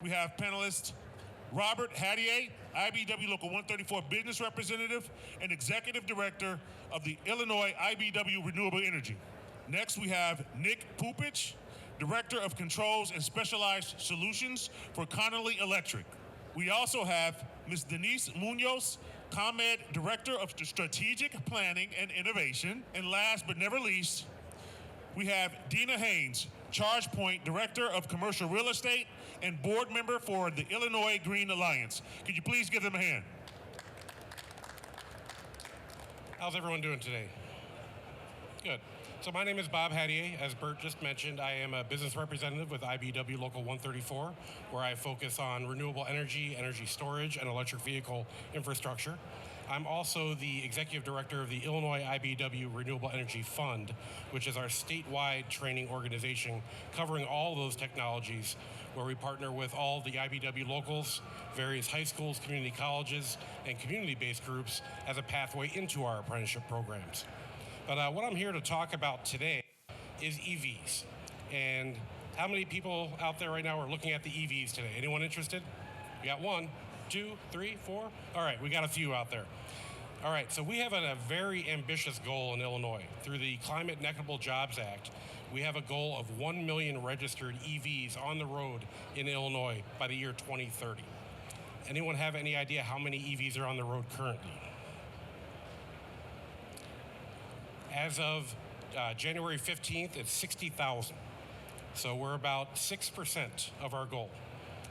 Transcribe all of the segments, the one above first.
We have panelist Robert Hattier, IBEW Local 134 Business Representative and Executive Director of the Illinois IBEW Renewable Energy. Next, we have Nick Pupich, Director of Controls and Specialized Solutions for Connelly Electric. We also have Ms. Denise Munoz, ComEd Director of Strategic Planning and Innovation. And last but never least, we have Deana Haynes, ChargePoint Director of Commercial Real Estate and Board Member for the Illinois Green Alliance. Could you please give them a hand? How's everyone doing today? Good. So my name is Bob Hattier. As Bert just mentioned, I am a business representative with IBEW Local 134, where I focus on renewable energy, energy storage, and electric vehicle infrastructure. I'm also the executive director of the Illinois IBEW Renewable Energy Fund, which is our statewide training organization covering all those technologies, where we partner with all the IBEW locals, various high schools, community colleges, and community-based groups as a pathway into our apprenticeship programs. But what I'm here to talk about today is EVs. And how many people out there right now are looking at the EVs today? Anyone interested? We got 1, 2, 3, 4? All right, we got a few out there. All right, so we have a very ambitious goal in Illinois. Through the Climate and Equitable Jobs Act, we have a goal of 1 million registered EVs on the road in Illinois by the year 2030. Anyone have any idea how many EVs are on the road currently? As of January 15th, it's 60,000. So we're about 6% of our goal.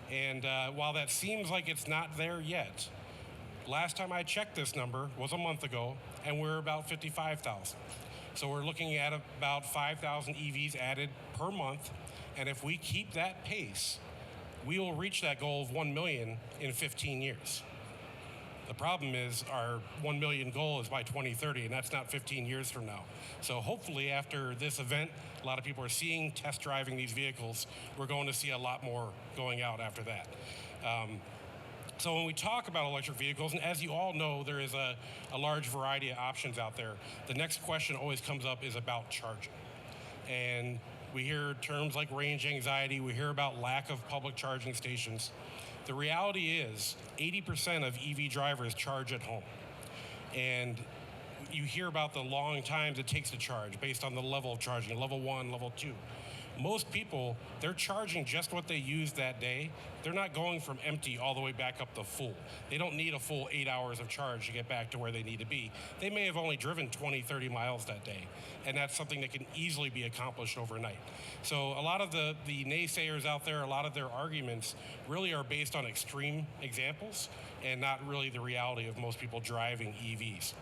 And while that seems like it's not there yet, last time I checked this number was a month ago, and we're about 55,000. So we're looking at about 5,000 EVs added per month. And if we keep that pace, we will reach that goal of 1 million in 15 years. The problem is our 1 million goal is by 2030, and that's not 15 years from now. So hopefully after this event, a lot of people are seeing, test driving these vehicles. We're going to see a lot more going out after that. So when we talk about electric vehicles, and as you all know, there is a large variety of options out there. The next question always comes up is about charging. And we hear terms like range anxiety. We hear about lack of public charging stations. The reality is 80% of EV drivers charge at home. And you hear about the long times it takes to charge based on the level of charging, level 1, level 2. Most people, they're charging just what they use that day. They're not going from empty all the way back up to full. They don't need a full 8 hours of charge to get back to where they need to be. They may have only driven 20, 30 miles that day, and that's something that can easily be accomplished overnight. So a lot of the naysayers out there, a lot of their arguments really are based on extreme examples and not really the reality of most people driving EVs.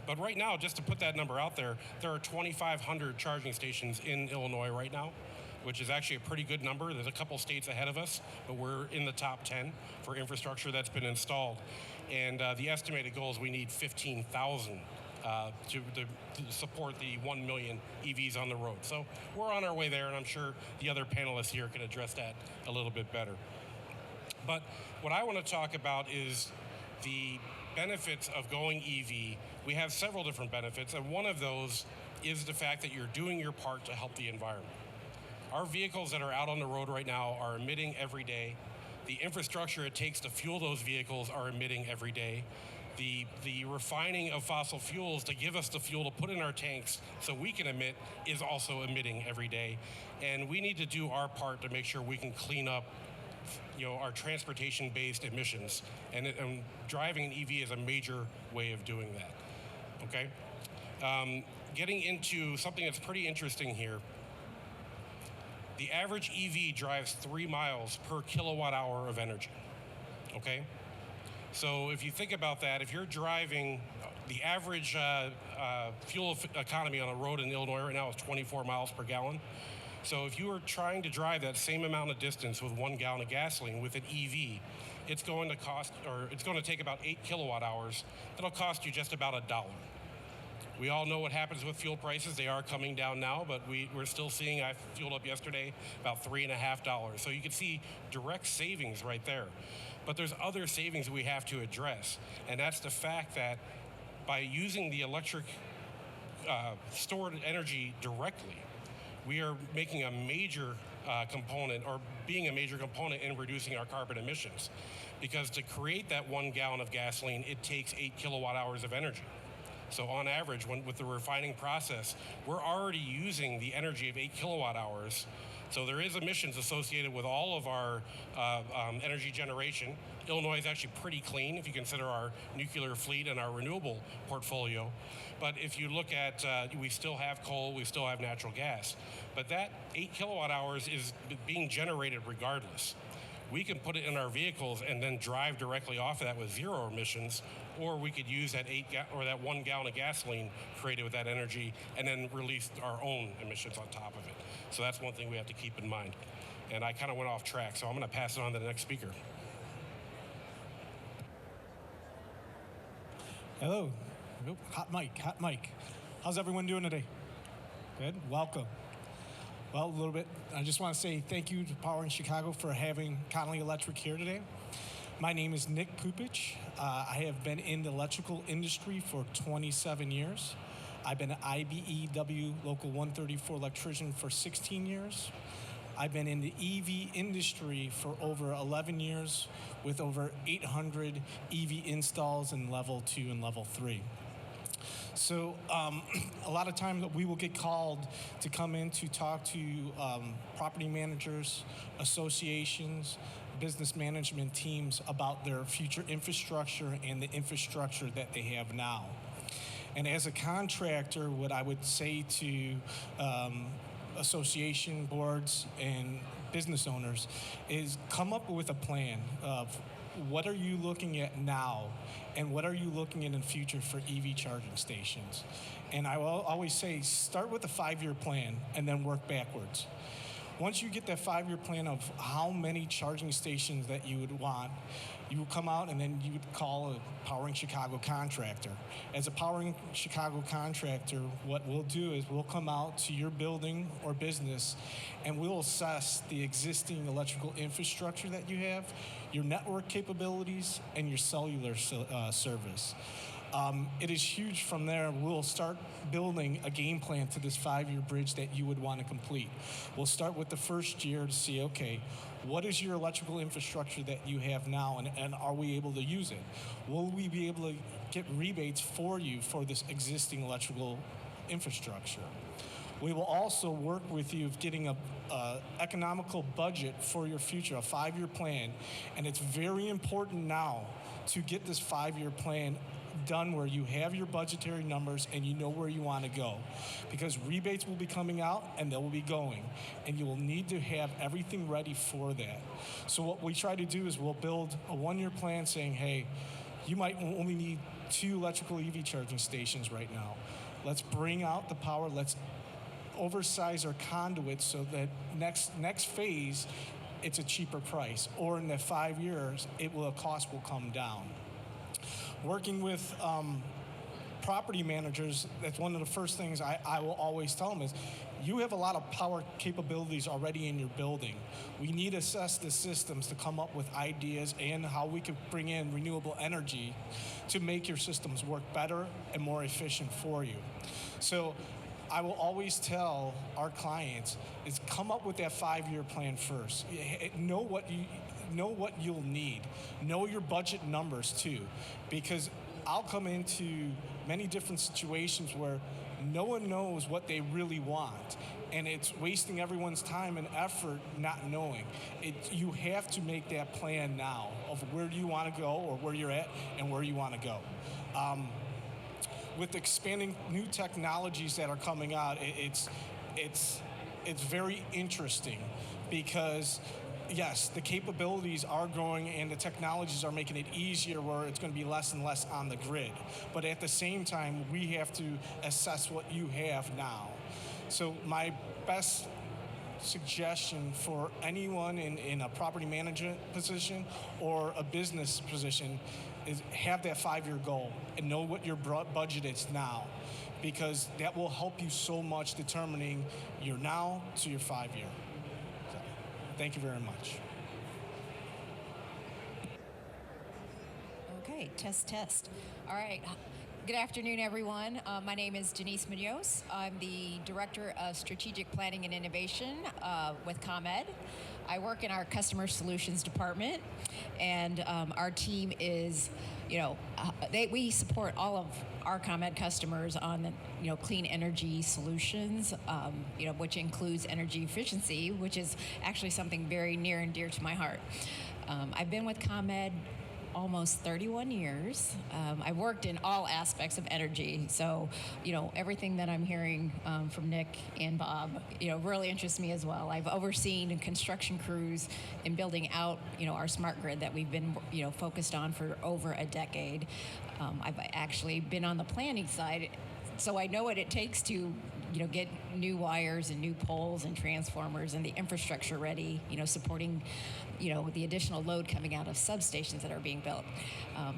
But right now, just to put that number out there, there are 2,500 charging stations in Illinois right now, which is actually a pretty good number. There's a couple states ahead of us, but we're in the top 10 for infrastructure that's been installed. And the estimated goal is we need 15,000 to support the 1 million EVs on the road. So we're on our way there, and I'm sure the other panelists here can address that a little bit better. But what I want to talk about is the benefits of going EV. We have several different benefits, and one of those is the fact that you're doing your part to help the environment. Our vehicles that are out on the road right now are emitting every day. The infrastructure it takes to fuel those vehicles are emitting every day. The refining of fossil fuels to give us the fuel to put in our tanks so we can emit is also emitting every day. And we need to do our part to make sure we can clean up our transportation-based emissions, and driving an EV is a major way of doing that, okay? Getting into something that's pretty interesting here, the average EV drives 3 miles per kilowatt hour of energy, okay? So if you think about that, if you're driving, the average fuel economy on a road in Illinois right now is 24 miles per gallon. So if you were trying to drive that same amount of distance with 1 gallon of gasoline with an EV, it's going to take about 8 kilowatt hours. It'll cost you just about $1. We all know what happens with fuel prices. They are coming down now, but we're still seeing, I fueled up yesterday, about $3.50. So you can see direct savings right there. But there's other savings we have to address, and that's the fact that by using the electric stored energy directly, we are making a major component, or being a major component in reducing our carbon emissions. Because to create that 1 gallon of gasoline, it takes 8 kilowatt hours of energy. So on average, with the refining process, we're already using the energy of 8 kilowatt hours. So there is emissions associated with all of our energy generation. Illinois is actually pretty clean if you consider our nuclear fleet and our renewable portfolio. But if you look at, we still have coal, we still have natural gas. But that 8 kilowatt hours is being generated regardless. We can put it in our vehicles and then drive directly off of that with 0 emissions, or we could use that 1 gallon of gasoline created with that energy and then release our own emissions on top of it. So that's one thing we have to keep in mind. And I kind of went off track, so I'm going to pass it on to the next speaker. Hello. Nope. Hot mic. How's everyone doing today? Good. Welcome. Well, a little bit. I just want to say thank you to Power in Chicago for having Connelly Electric here today. My name is Nick Pupich. I have been in the electrical industry for 27 years. I've been an IBEW Local 134 electrician for 16 years. I've been in the EV industry for over 11 years with over 800 EV installs in level 2 and level 3. So a lot of times we will get called to come in to talk to property managers, associations, business management teams about their future infrastructure and the infrastructure that they have now. And as a contractor, what I would say to association boards and business owners is come up with a plan of what are you looking at now and what are you looking at in the future for EV charging stations. And I will always say start with a 5-year plan and then work backwards. Once you get that 5-year plan of how many charging stations that you would want, you would come out and then you would call a Powering Chicago contractor. As a Powering Chicago contractor, what we'll do is we'll come out to your building or business and we'll assess the existing electrical infrastructure that you have, your network capabilities, and your cellular service. It is huge from there. We'll start building a game plan to this 5-year bridge that you would want to complete. We'll start with the first year to see, okay, what is your electrical infrastructure that you have now, and are we able to use it? Will we be able to get rebates for you for this existing electrical infrastructure? We will also work with you of getting a economical budget for your future, a 5-year plan, and it's very important now to get this 5-year plan done where you have your budgetary numbers and you know where you want to go, because rebates will be coming out and they will be going, and you will need to have everything ready for that. So what we try to do is we'll build a 1-year plan saying, hey, you might only need 2 electrical EV charging stations right now. Let's bring out the power, let's oversize our conduits so that next phase it's a cheaper price, or in the 5 years cost will come down. Working with property managers, that's one of the first things I will always tell them is, you have a lot of power capabilities already in your building. We need to assess the systems to come up with ideas and how we can bring in renewable energy to make your systems work better and more efficient for you. So I will always tell our clients is come up with that 5-year plan first. Know what you'll need. Know your budget numbers too, because I'll come into many different situations where no one knows what they really want, and it's wasting everyone's time and effort not knowing. You have to make that plan now of where do you want to go, or where you're at and where you want to go. With expanding new technologies that are coming out, it's very interesting because yes, the capabilities are growing and the technologies are making it easier where it's going to be less and less on the grid. But at the same time, we have to assess what you have now. So my best suggestion for anyone in a property management position or a business position is have that 5-year goal and know what your budget is now, because that will help you so much determining your now to your 5-year. So, thank you very much. Okay, test. All right. Good afternoon, everyone. My name is Denise Munoz. I'm the Director of Strategic Planning and Innovation with ComEd. I work in our Customer Solutions Department, and our team is, we support all of our ComEd customers on, clean energy solutions, which includes energy efficiency, which is actually something very near and dear to my heart. I've been with ComEd almost 31 years. I've worked in all aspects of energy, so everything that I'm hearing from Nick and Bob, really interests me as well. I've overseen construction crews in building out, our smart grid that we've been, focused on for over a decade. I've actually been on the planning side, so I know what it takes to get new wires and new poles and transformers and the infrastructure ready, supporting, the additional load coming out of substations that are being built.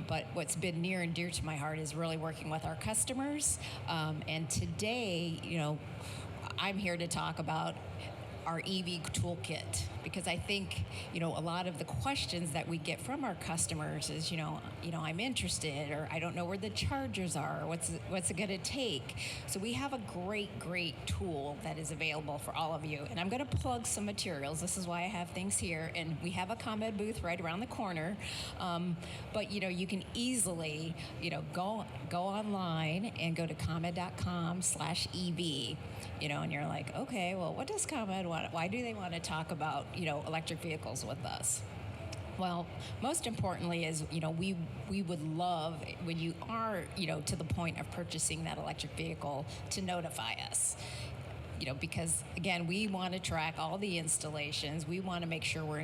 But what's been near and dear to my heart is really working with our customers. And today, I'm here to talk about our EV toolkit, because I think, a lot of the questions that we get from our customers is, I'm interested, or I don't know where the chargers are, what's it going to take? So we have a great tool that is available for all of you. And I'm going to plug some materials. This is why I have things here. And we have a ComEd booth right around the corner. But, you can easily, go online and go to ComEd.com/EV. And you're like, okay, well, what does ComEd want? Why do they want to talk about, electric vehicles with us? Well, most importantly is, we would love when you are, to the point of purchasing that electric vehicle to notify us. Because again, we want to track all the installations. We want to make sure we're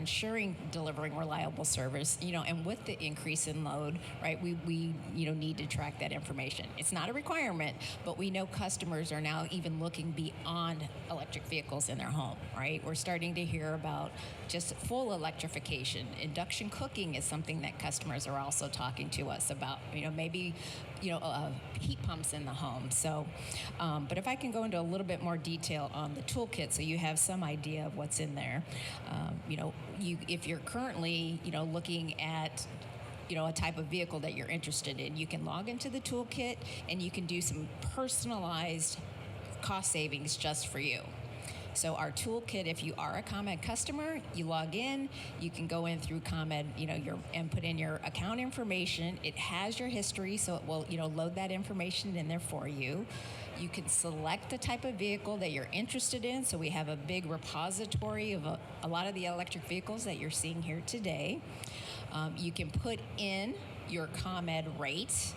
delivering reliable service, and with the increase in load, right, we need to track that information. It's not a requirement, but we know customers are now even looking beyond electric vehicles in their home, right? We're starting to hear about just full electrification. Induction cooking is something that customers are also talking to us about, maybe heat pumps in the home. So, but if I can go into a little bit more detail on the toolkit so you have some idea of what's in there. If you're currently, looking at a type of vehicle that you're interested in, you can log into the toolkit and you can do some personalized cost savings just for you. So our toolkit, if you are a ComEd customer, you log in, you can go in through ComEd, and put in your account information. It has your history, so it will, load that information in there for you. You can select the type of vehicle that you're interested in. So we have a big repository of a lot of the electric vehicles that you're seeing here today. You can put in your ComEd rate,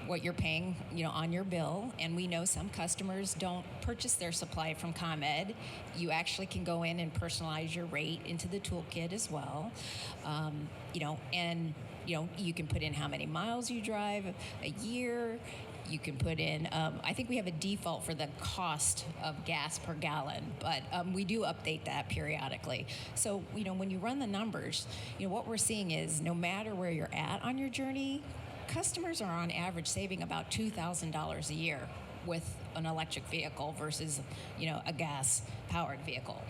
what you're paying, on your bill. And we know some customers don't purchase their supply from ComEd. You actually can go in and personalize your rate into the toolkit as well. You can put in how many miles you drive a year. You can put in, I think we have a default for the cost of gas per gallon, but we do update that periodically. So, when you run the numbers, what we're seeing is no matter where you're at on your journey, customers are on average saving about $2,000 a year with an electric vehicle versus, a gas-powered vehicle.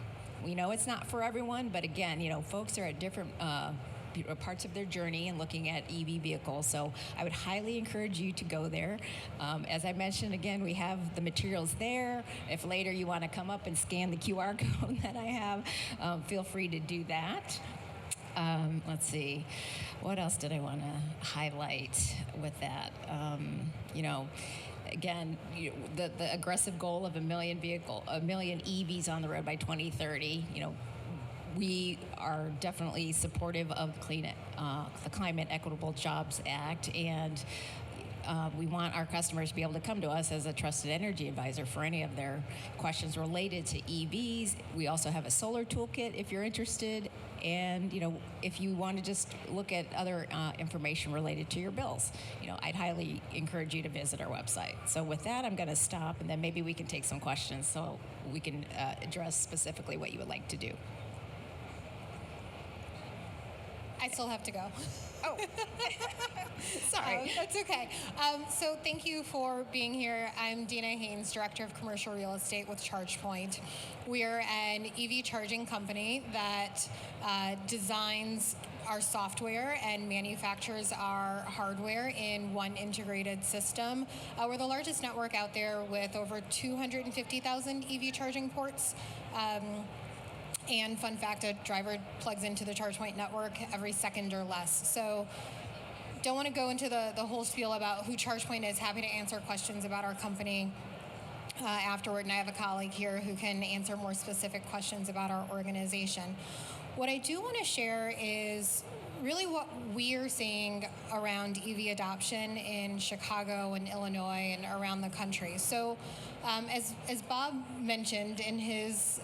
We know it's not for everyone, but again, folks are at different parts of their journey and looking at EV vehicles. So I would highly encourage you to go there. As I mentioned, again, we have the materials there. If later you want to come up and scan the QR code that I have, feel free to do that. Let's see, what else did I want to highlight with that? Again, the aggressive goal of a million EVs on the road by 2030. We are definitely supportive of the Climate Equitable Jobs Act, and we want our customers to be able to come to us as a trusted energy advisor for any of their questions related to EVs. We also have a solar toolkit if you're interested, and if you want to just look at other information related to your bills, I'd highly encourage you to visit our website. So with that, I'm going to stop, and then maybe we can take some questions so we can address specifically what you would like to do. I still have to go. Oh, sorry. That's okay. So thank you for being here. I'm Deana, Haynes, Director of Commercial Real Estate with ChargePoint. We are an EV charging company that designs our software and manufactures our hardware in one integrated system. We're the largest network out there with over 250,000 EV charging ports. And fun fact, a driver plugs into the ChargePoint network every second or less. So don't want to go into the whole spiel about who ChargePoint is. Happy to answer questions about our company afterward, and I have a colleague here who can answer more specific questions about our organization. What I do want to share is really what we are seeing around EV adoption in Chicago and Illinois and around the country. So as Bob mentioned in his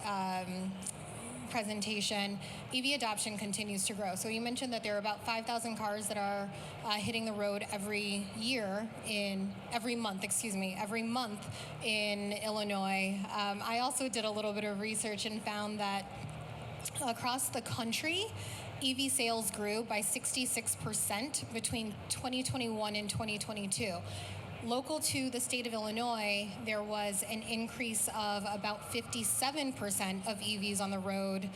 presentation, EV adoption continues to grow. So you mentioned that there are about 5,000 cars that are hitting the road every month in Illinois. I also did a little bit of research and found that across the country, EV sales grew by 66% between 2021 and 2022. Local to the state of Illinois, there was an increase of about 57% of EVs on the road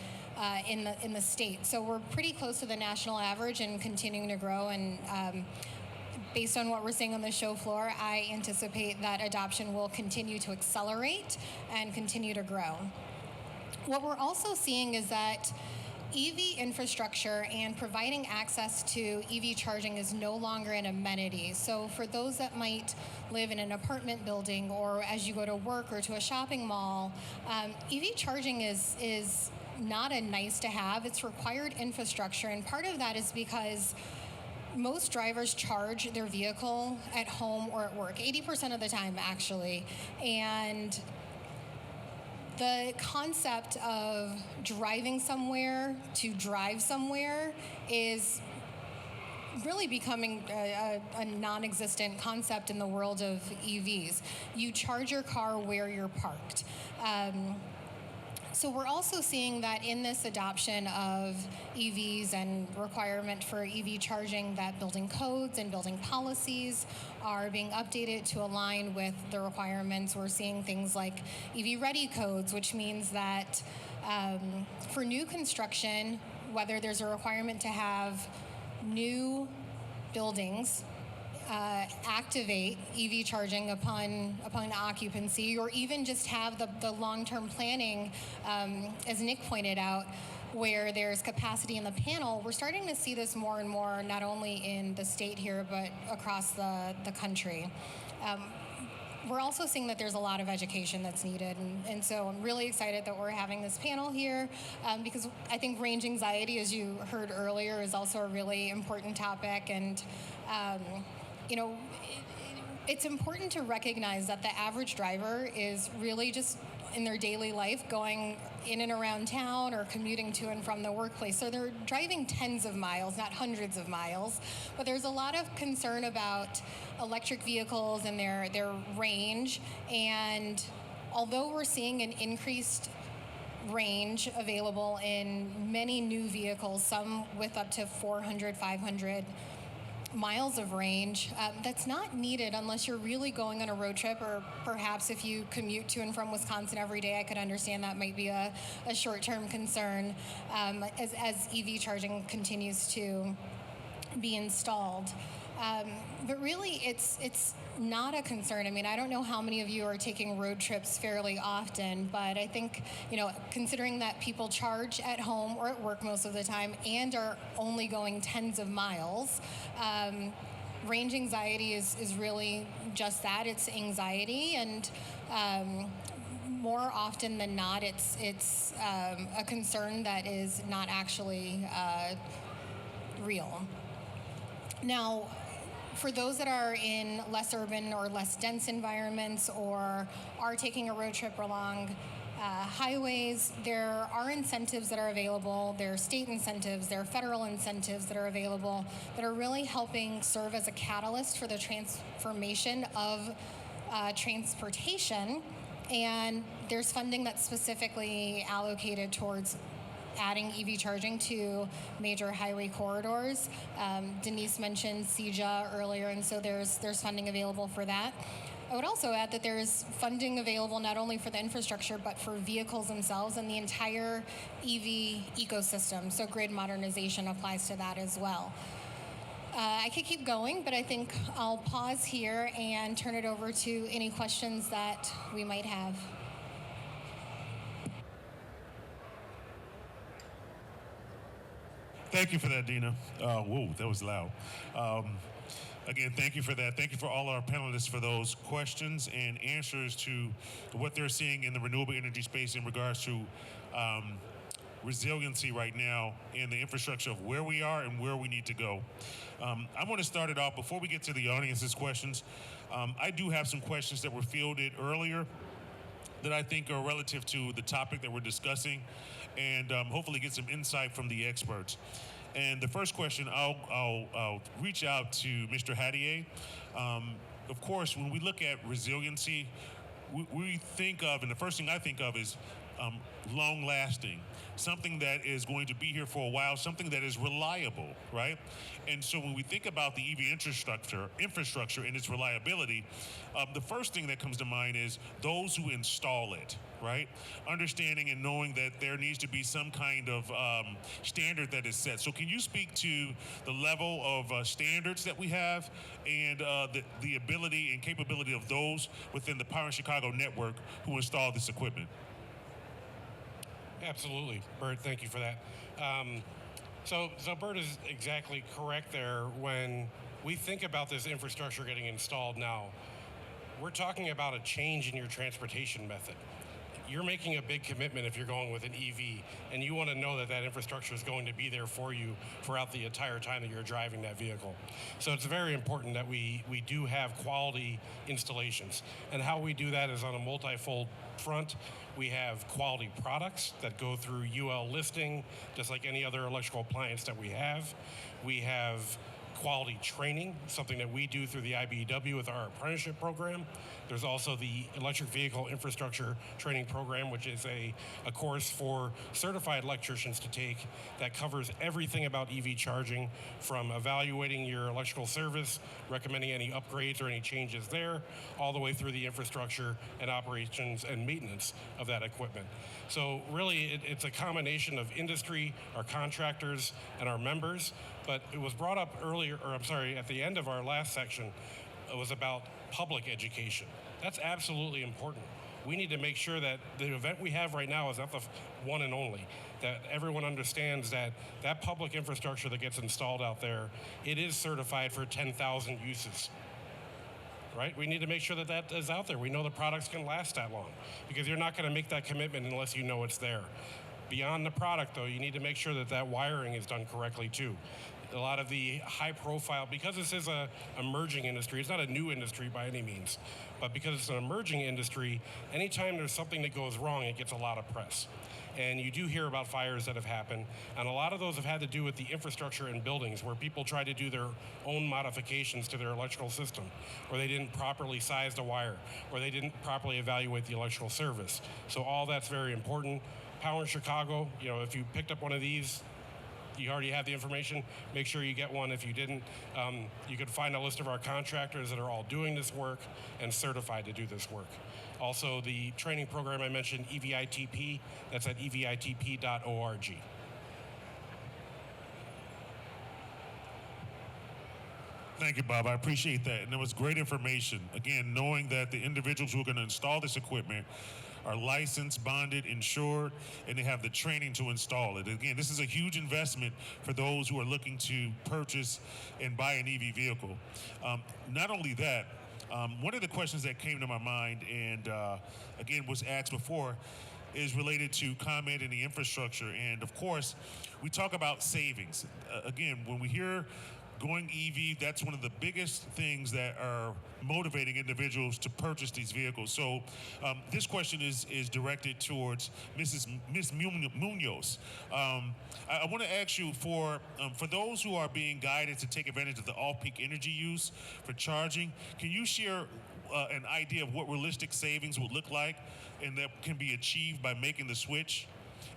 in the state. So we're pretty close to the national average and continuing to grow. And based on what we're seeing on the show floor, I anticipate that adoption will continue to accelerate and continue to grow. What we're also seeing is that EV infrastructure and providing access to EV charging is no longer an amenity. So for those that might live in an apartment building or as you go to work or to a shopping mall, EV charging is not a nice to have, it's required infrastructure. And part of that is because most drivers charge their vehicle at home or at work, 80% of the time actually. And the concept of driving somewhere to drive somewhere is really becoming a non-existent concept in the world of EVs. You charge your car where you're parked. So we're also seeing that in this adoption of EVs and requirement for EV charging, that building codes and building policies are being updated to align with the requirements. We're seeing things like EV ready codes, which means that for new construction, whether there's a requirement to have new buildings activate EV charging upon occupancy, or even just have the long-term planning, as Nick pointed out, where there's capacity in the panel. We're starting to see this more and more, not only in the state here, but across the country. We're also seeing that there's a lot of education that's needed, and so I'm really excited that we're having this panel here because I think range anxiety, as you heard earlier, is also a really important topic. And it's important to recognize that the average driver is really just in their daily life going in and around town or commuting to and from the workplace. So they're driving tens of miles, not hundreds of miles. But there's a lot of concern about electric vehicles and their range. And although we're seeing an increased range available in many new vehicles, some with up to 400, 500 miles of range, that's not needed unless you're really going on a road trip, or perhaps if you commute to and from Wisconsin every day. I could understand that might be a short-term concern as EV charging continues to be installed. But really, it's not a concern. I mean, I don't know how many of you are taking road trips fairly often, but I think, considering that people charge at home or at work most of the time and are only going tens of miles, range anxiety is really just that. It's anxiety, and more often than not, it's a concern that is not actually real. Now, for those that are in less urban or less dense environments or are taking a road trip along highways, there are incentives that are available. There are state incentives, there are federal incentives that are available that are really helping serve as a catalyst for the transformation of transportation. And there's funding that's specifically allocated towards adding EV charging to major highway corridors. Denise mentioned CEJA earlier, and so there's funding available for that. I would also add that there is funding available not only for the infrastructure, but for vehicles themselves and the entire EV ecosystem. So grid modernization applies to that as well. I could keep going, but I think I'll pause here and turn it over to any questions that we might have. Thank you for that, Deana. Whoa, that was loud. Again, thank you for that. Thank you for all our panelists for those questions and answers to what they're seeing in the renewable energy space in regards to resiliency right now and the infrastructure of where we are and where we need to go. I want to start it off before we get to the audience's questions. I do have some questions that were fielded earlier that I think are relative to the topic that we're discussing, and hopefully get some insight from the experts. And the first question, I'll reach out to Mr. Hattier. Of course, when we look at resiliency, we think of, and the first thing I think of is long-lasting, something that is going to be here for a while, something that is reliable, right? And so when we think about the EV infrastructure and its reliability, the first thing that comes to mind is those who install it, right? Understanding and knowing that there needs to be some kind of standard that is set. So can you speak to the level of standards that we have and the ability and capability of those within the Power in Chicago network who install this equipment? Absolutely, Bert, thank you for that. So Bert is exactly correct there. When we think about this infrastructure getting installed now, we're talking about a change in your transportation method. You're making a big commitment if you're going with an EV, and you want to know that that infrastructure is going to be there for you throughout the entire time that you're driving that vehicle. So it's very important that we do have quality installations. And how we do that is on a multifold front. We have quality products that go through UL listing, just like any other electrical appliance that we have. We have quality training, something that we do through the IBEW with our apprenticeship program. There's also the Electric Vehicle Infrastructure Training Program, which is a course for certified electricians to take that covers everything about EV charging, from evaluating your electrical service, recommending any upgrades or any changes there, all the way through the infrastructure and operations and maintenance of that equipment. So really, it's a combination of industry, our contractors, and our members. But it was brought up earlier, at the end of our last section, it was about public education. That's absolutely important. We need to make sure that the event we have right now is not the one and only, that everyone understands that that public infrastructure that gets installed out there, it is certified for 10,000 uses. Right? We need to make sure that that is out there. We know the products can last that long, because you're not going to make that commitment unless you know it's there. Beyond the product, though, you need to make sure that that wiring is done correctly, too. A lot of the high profile, because this is an emerging industry, it's not a new industry by any means, but because it's an emerging industry, anytime there's something that goes wrong, it gets a lot of press. And you do hear about fires that have happened, and a lot of those have had to do with the infrastructure in buildings, where people try to do their own modifications to their electrical system, or they didn't properly size the wire, or they didn't properly evaluate the electrical service. So all that's very important. Power in Chicago, if you picked up one of these, you already have the information. Make sure you get one. If you didn't, you could find a list of our contractors that are all doing this work and certified to do this work. Also, the training program I mentioned, EVITP, that's at evitp.org. Thank you, Bob. I appreciate that. And it was great information. Again, knowing that the individuals who are going to install this equipment are licensed, bonded, insured, and they have the training to install it. Again, this is a huge investment for those who are looking to purchase and buy an EV vehicle. Not only that, one of the questions that came to my mind and again was asked before is related to comment in the infrastructure. And of course, we talk about savings. Again, when we hear going EV, that's one of the biggest things that are motivating individuals to purchase these vehicles. So this question is directed towards Miss Munoz. I want to ask you, for those who are being guided to take advantage of the off-peak energy use for charging, can you share an idea of what realistic savings would look like and that can be achieved by making the switch?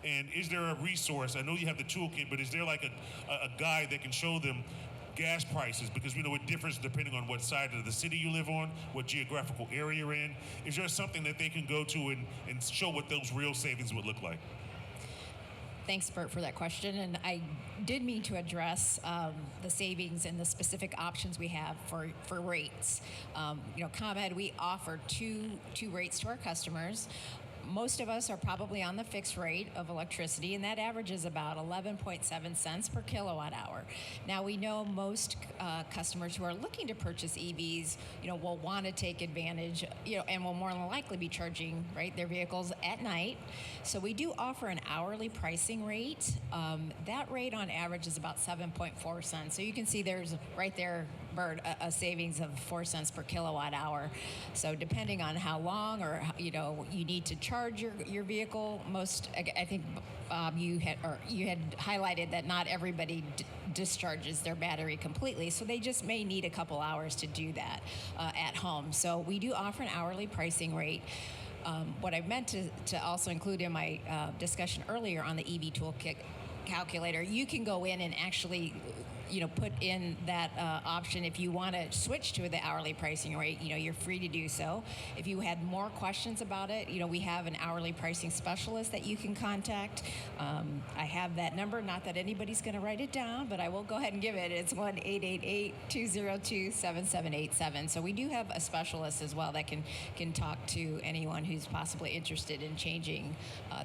And is there a resource? I know you have the toolkit, but is there like a guide that can show them gas prices, because we know it differs depending on what side of the city you live on, what geographical area you're in. Is there something that they can go to and show what those real savings would look like? Thanks, Bert, for that question. And I did mean to address the savings and the specific options we have for rates. ComEd, we offer two rates to our customers. Most of us are probably on the fixed rate of electricity, and that averages about 11.7 cents per kilowatt hour. Now, we know most customers who are looking to purchase EVs, will want to take advantage, and will more than likely be charging, their vehicles at night. So we do offer an hourly pricing rate. That rate on average is about 7.4 cents. So you can see there's right there, Bert, a savings of 4 cents per kilowatt hour. So depending on how long or you need to charge your vehicle, I think you had highlighted that not everybody discharges their battery completely, so they just may need a couple hours to do that at home. So we do offer an hourly pricing rate. What I meant to also include in my discussion earlier on the EV Toolkit calculator, you can go in and actually put in that option. If you want to switch to the hourly pricing rate, you're free to do so. If you had more questions about it, we have an hourly pricing specialist that you can contact. I have that number, not that anybody's going to write it down, but I will go ahead and give it. It's 1-888-202-7787. So we do have a specialist as well that can talk to anyone who's possibly interested in changing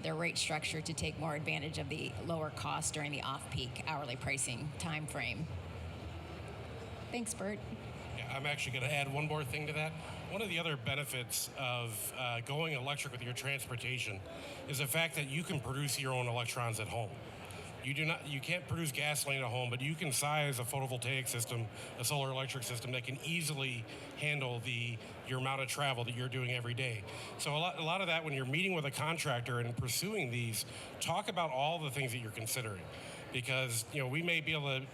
their rate structure to take more advantage of the lower cost during the off-peak hourly pricing time frame. Thanks, Bert. Yeah, I'm actually going to add one more thing to that. One of the other benefits of going electric with your transportation is the fact that you can produce your own electrons at home. You can't produce gasoline at home, but you can size a photovoltaic system, a solar electric system that can easily handle your amount of travel that you're doing every day. So a lot of that, when you're meeting with a contractor and pursuing these, talk about all the things that you're considering. Because we may be able to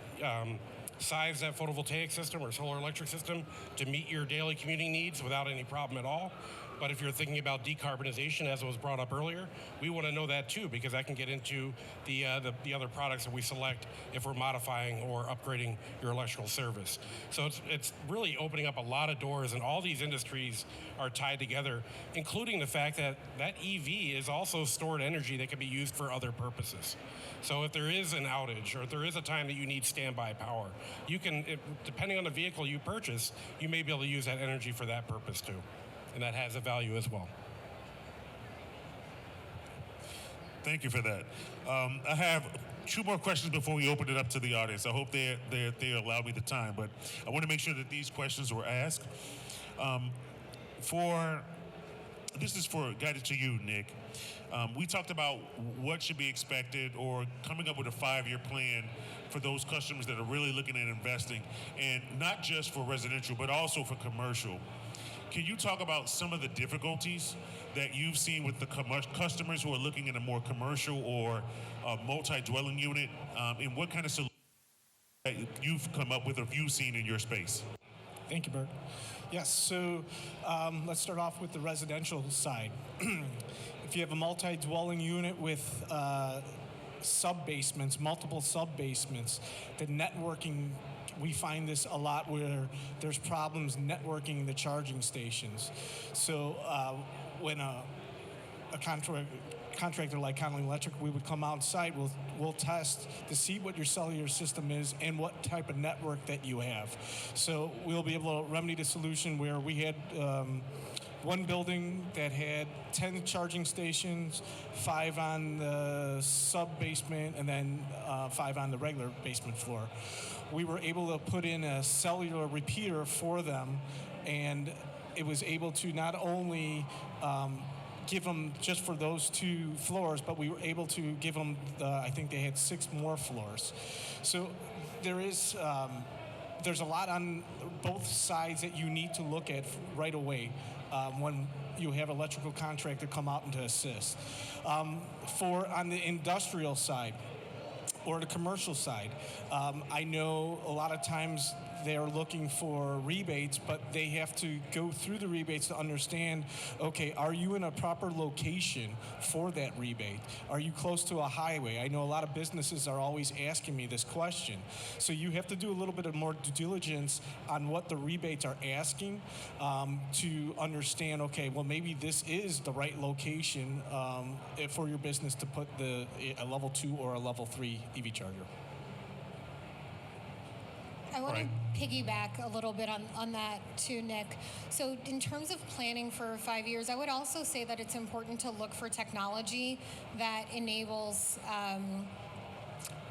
size that photovoltaic system or solar electric system to meet your daily commuting needs without any problem at all. But if you're thinking about decarbonization, as was brought up earlier, we want to know that too, because that can get into the other products that we select if we're modifying or upgrading your electrical service. So it's really opening up a lot of doors, and all these industries are tied together, including the fact that EV is also stored energy that can be used for other purposes. So if there is an outage or if there is a time that you need standby power, you can, depending on the vehicle you purchase, you may be able to use that energy for that purpose too. And that has a value as well. Thank you for that. I have two more questions before we open it up to the audience. I hope they allow me the time, but I want to make sure that these questions were asked. This is guided to you, Nick. We talked about what should be expected or coming up with a 5-year plan for those customers that are really looking at investing, and not just for residential, but also for commercial. Can you talk about some of the difficulties that you've seen with the customers who are looking at a more commercial or multi-dwelling unit, and what kind of solutions that you've come up with or you've seen in your space? Thank you, Bert. Yes, so let's start off with the residential side. If you have a multi-dwelling unit with sub-basements, multiple sub-basements, the networking, we find this a lot where there's problems networking the charging stations. So when a contractor like Connelly Electric, we would come out site, we'll test to see what your cellular system is and what type of network that you have. So we'll be able to remedy the solution where we had one building that had 10 charging stations, 5 on the sub-basement, and then 5 on the regular basement floor. We were able to put in a cellular repeater for them, and it was able to not only give them just for those 2 floors, but we were able to give them, I think they had 6 more floors. So there's a lot on both sides that you need to look at right away when you have electrical contractor come out and to assist. On the industrial side or the commercial side, I know a lot of times they're looking for rebates, but they have to go through the rebates to understand, okay, are you in a proper location for that rebate? Are you close to a highway? I know a lot of businesses are always asking me this question. So you have to do a little bit of more due diligence on what the rebates are asking to understand, okay, well, maybe this is the right location for your business to put a level 2 or a level 3 EV charger. I want to piggyback a little bit on that too, Nick. So in terms of planning for 5 years, I would also say that it's important to look for technology that enables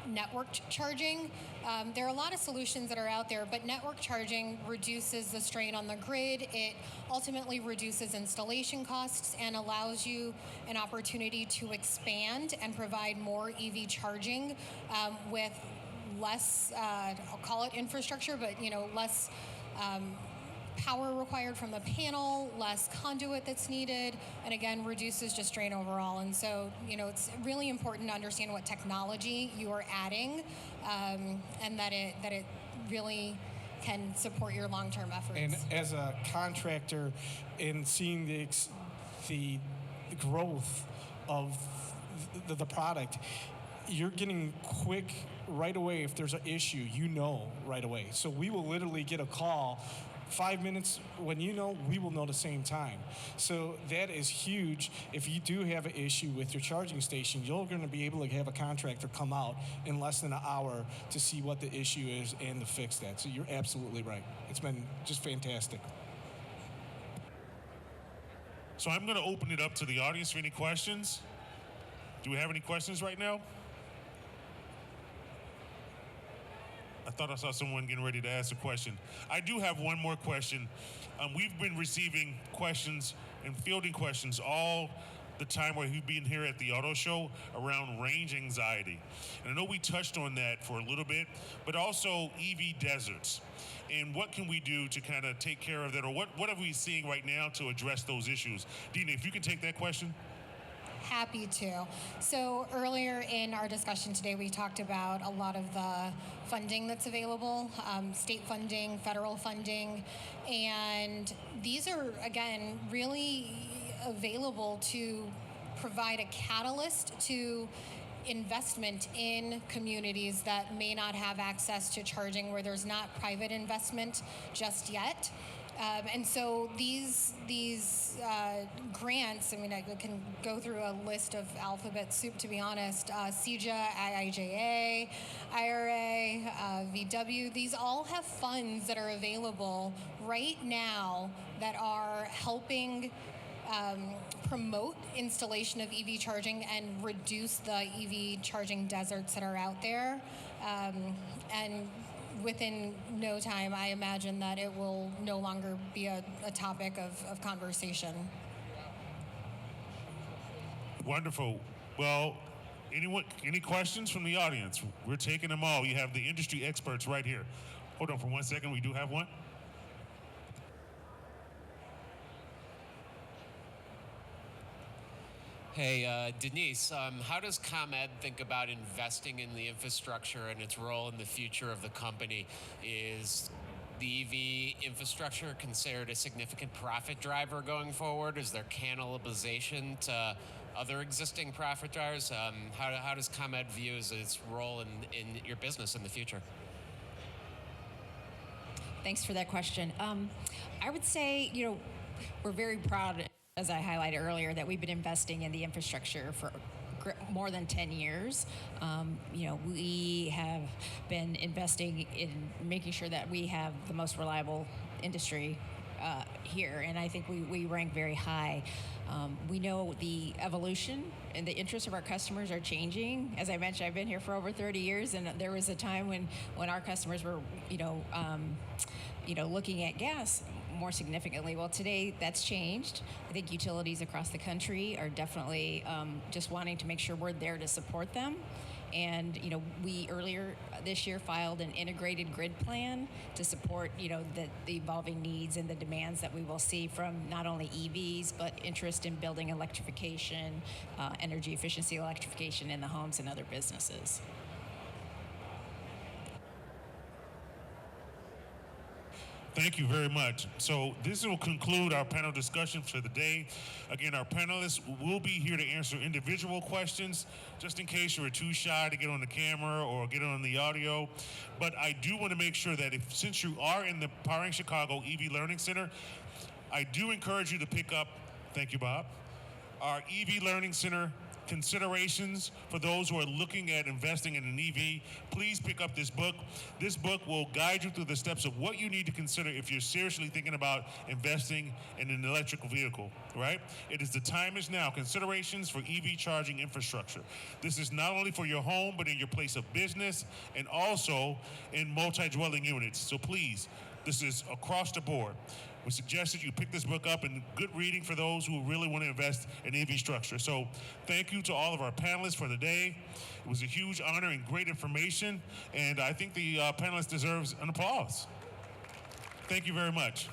networked charging. There are a lot of solutions that are out there, but network charging reduces the strain on the grid. It ultimately reduces installation costs and allows you an opportunity to expand and provide more EV charging with less, I'll call it infrastructure, but less power required from the panel, less conduit that's needed, and again, reduces just strain overall. And so, it's really important to understand what technology you are adding, and that it really can support your long-term efforts. And as a contractor, in seeing the growth of the product, you're getting quick right away. If there's an issue, right away. So we will literally get a call 5 minutes when we will know the same time. So that is huge. If you do have an issue with your charging station, you're going to be able to have a contractor come out in less than an hour to see what the issue is and to fix that. So you're absolutely right. It's been just fantastic. So I'm going to open it up to the audience for any questions. Do we have any questions right now? I thought I saw someone getting ready to ask a question. I do have one more question. We've been receiving questions and fielding questions all the time while we've been here at the auto show around range anxiety. And I know we touched on that for a little bit, but also EV deserts. And what can we do to kind of take care of that? Or what are we seeing right now to address those issues? Deana, if you can take that question. Happy to. So earlier in our discussion today, we talked about a lot of the funding that's available, state funding, federal funding, and these are, again, really available to provide a catalyst to investment in communities that may not have access to charging, where there's not private investment just yet. And so these grants, I can go through a list of alphabet soup, to be honest. CEJA, IIJA, IRA, VW, these all have funds that are available right now that are helping promote installation of EV charging and reduce the EV charging deserts that are out there. And within no time, I imagine that it will no longer be a topic of conversation. Wonderful. Well, any questions from the audience? We're taking them all. You have the industry experts right here. Hold on for 1 second. We do have one. Hey, Denise, how does ComEd think about investing in the infrastructure and its role in the future of the company? Is the EV infrastructure considered a significant profit driver going forward? Is there cannibalization to other existing profit drivers? How does ComEd view its role in your business in the future? Thanks for that question. I would say, we're very proud, as I highlighted earlier, that we've been investing in the infrastructure for more than 10 years. We have been investing in making sure that we have the most reliable industry here, and I think we rank very high. We know the evolution and the interests of our customers are changing. As I mentioned, I've been here for over 30 years, and there was a time when our customers were, looking at gas more significantly. Well, today that's changed. I think utilities across the country are definitely just wanting to make sure we're there to support them. And we earlier this year filed an integrated grid plan to support the evolving needs and the demands that we will see from not only EVs but interest in building electrification, energy efficiency electrification in the homes and other businesses. Thank you very much. So this will conclude our panel discussion for the day. Again, our panelists will be here to answer individual questions, just in case you were too shy to get on the camera or get on the audio. But I do want to make sure that since you are in the Powering Chicago EV Learning Center, I do encourage you to pick up, thank you, Bob, our EV Learning Center considerations for those who are looking at investing in an EV. Please pick up this book. This book will guide you through the steps of what you need to consider if you're seriously thinking about investing in an electric vehicle, right? It is The Time Is Now, Considerations for EV Charging Infrastructure. This is not only for your home, but in your place of business and also in multi-dwelling units. So please, this is across the board. We suggest that you pick this book up, and good reading for those who really want to invest in EV structure. So thank you to all of our panelists for the day. It was a huge honor and great information, and I think the panelists deserves an applause. Thank you very much.